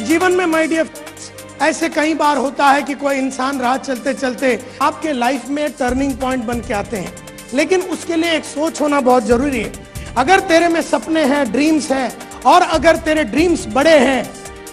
जीवन में my dear ऐसे कई बार होता है कि कोई इंसान राह चलते चलते आपके लाइफ में टर्निंग पॉइंट बन के आते हैं, लेकिन उसके लिए एक सोच होना बहुत जरूरी है। अगर तेरे में सपने हैं, ड्रीम्स हैं, और अगर तेरे ड्रीम्स बड़े हैं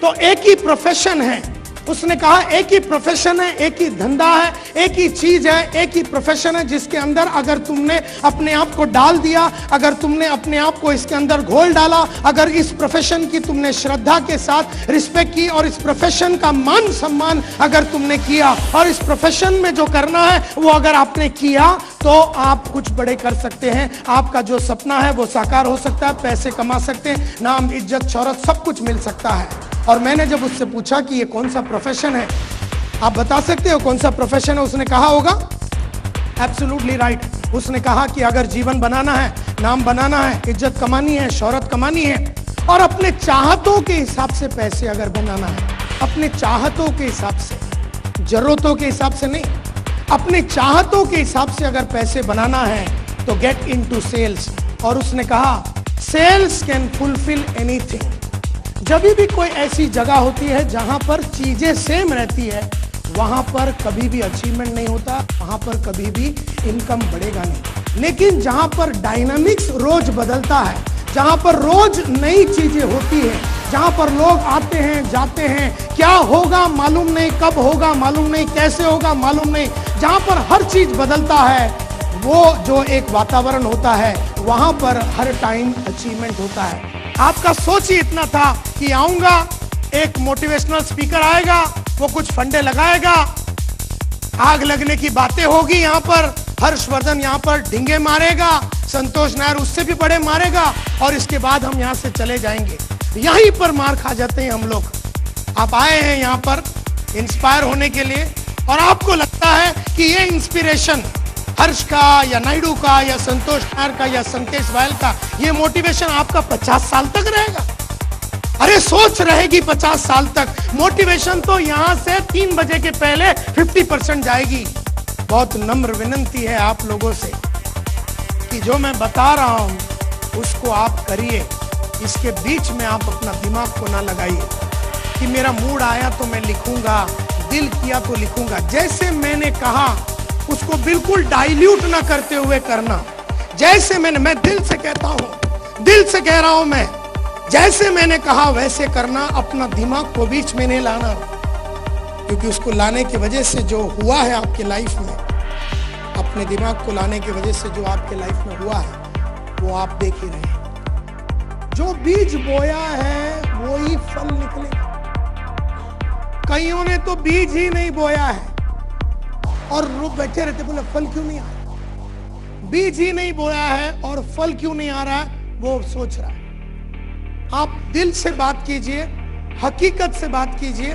तो एक ही प्रोफेशन है। उसने कहा एक ही प्रोफेशन है, एक ही धंधा है, एक ही चीज है, एक ही प्रोफेशन है जिसके अंदर अगर तुमने अपने आप को डाल दिया, अगर तुमने अपने आप को इसके अंदर घोल डाला, अगर इस प्रोफेशन की तुमने श्रद्धा के साथ रिस्पेक्ट की और इस प्रोफेशन का मान सम्मान अगर तुमने किया और इस प्रोफेशन में जो करना है वो अगर आपने किया तो आप कुछ बड़े कर सकते हैं। आपका जो सपना है वो साकार हो सकता है, पैसे कमा सकते हैं, नाम, इज्जत, शोहरत सब कुछ मिल सकता है। और मैंने जब उससे पूछा कि ये कौन सा प्रोफेशन है, आप बता सकते हो कौन सा प्रोफेशन है? उसने कहा होगा एब्सोल्युटली राइट। उसने कहा कि अगर जीवन बनाना है, नाम बनाना है, इज्जत कमानी है, शोहरत कमानी है और अपने चाहतों के हिसाब से पैसे अगर बनाना है, अपने चाहतों के हिसाब से, जरूरतों के हिसाब से नहीं, अपने चाहतों के हिसाब से अगर पैसे बनाना है तो गेट इनटू सेल्स। और उसने कहा सेल्स कैन फुलफिल एनीथिंग। जब भी कोई ऐसी जगह होती है जहां पर चीजें सेम रहती है, वहां पर कभी भी अचीवमेंट नहीं होता, वहां पर कभी भी इनकम बढ़ेगा नहीं। लेकिन जहां पर डायनामिक्स रोज बदलता है, जहां पर रोज नई चीजें होती है, जहां पर लोग आते हैं जाते हैं, क्या होगा मालूम नहीं, कब होगा मालूम नहीं, कैसे होगा मालूम नहीं, जहां पर हर चीज बदलता है, वो जो एक वातावरण होता है वहां पर हर टाइम अचीवमेंट होता है। आपका सोच ही इतना था कि आऊंगा, एक मोटिवेशनल स्पीकर आएगा, वो कुछ फंडे लगाएगा, आग लगने की बातें होगी, यहाँ पर हर्षवर्धन यहाँ पर ढिंगे मारेगा, संतोष नायर उससे भी बड़े मारेगा और इसके बाद हम यहाँ से चले जाएंगे। यहीं पर मार खा जाते हैं हम लोग। आप आए हैं यहाँ पर इंस्पायर होने के लिए और आपको लगता है कि ये इंस्पिरेशन हर्ष का या नायडू का या संतोष नायर का या संकेश वायल का, ये मोटिवेशन आपका 50 साल तक रहेगा। अरे सोच रहेगी 50 साल तक। मोटिवेशन तो यहां से 3 बजे के पहले 50% जाएगी। बहुत नम्र विनती है आप लोगों से कि जो मैं बता रहा हूं उसको आप करिए। इसके बीच में आप अपना दिमाग को ना लगाइए कि मेरा मूड आया तो मैं लिखूंगा, दिल किया तो लिखूंगा। जैसे मैंने कहा उसको बिल्कुल डाइल्यूट ना करते हुए करना। जैसे मैं दिल से कहता हूं, दिल से कह रहा हूं मैं, जैसे मैंने कहा वैसे करना। अपना दिमाग को बीच में नहीं लाना, क्योंकि उसको लाने की वजह से जो हुआ है आपके लाइफ में, अपने दिमाग को लाने की वजह से जो आपके लाइफ में हुआ है वो आप देख ही रहे हैं। जो बीज बोया है वो ही फल निकलेगा। कईयों ने तो बीज ही नहीं बोया है और लोग बैठे रहते, बोले फल क्यों नहीं आ रहा? बीज ही नहीं बोया है और फल क्यों नहीं आ रहा है, वो सोच रहा है। आप दिल से बात कीजिए, हकीकत से बात कीजिए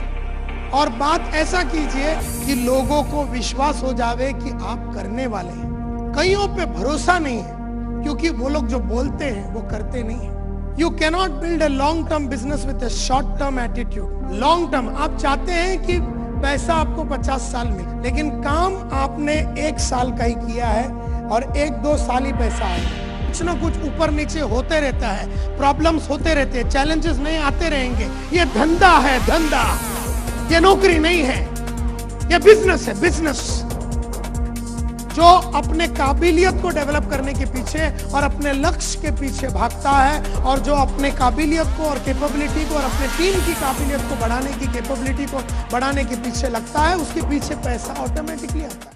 और बात ऐसा कीजिए कि लोगों को विश्वास हो जावे कि आप करने वाले हैं। कईयों पे भरोसा नहीं है क्योंकि वो लोग जो बोलते हैं वो करते नहीं है। You cannot build a long term business with a short term attitude. Long term आप चाहते हैं कि पैसा आपको 50 साल मिले, लेकिन काम आपने 1 साल का ही किया है और 1-2 साल ही पैसा आएगा। कुछ ना कुछ ऊपर नीचे होते रहता है, प्रॉब्लम्स होते रहते हैं, चैलेंजेस नहीं आते रहेंगे। ये धंधा है, धंधा, ये नौकरी नहीं है, ये बिजनेस है, बिजनेस। जो अपने काबिलियत को डेवलप करने के पीछे और अपने लक्ष्य के पीछे भागता है और जो अपने काबिलियत को और कैपेबिलिटी को और अपने टीम की काबिलियत को बढ़ाने की कैपेबिलिटी को बढ़ाने के पीछे लगता है, उसके पीछे पैसा ऑटोमेटिकली आता है।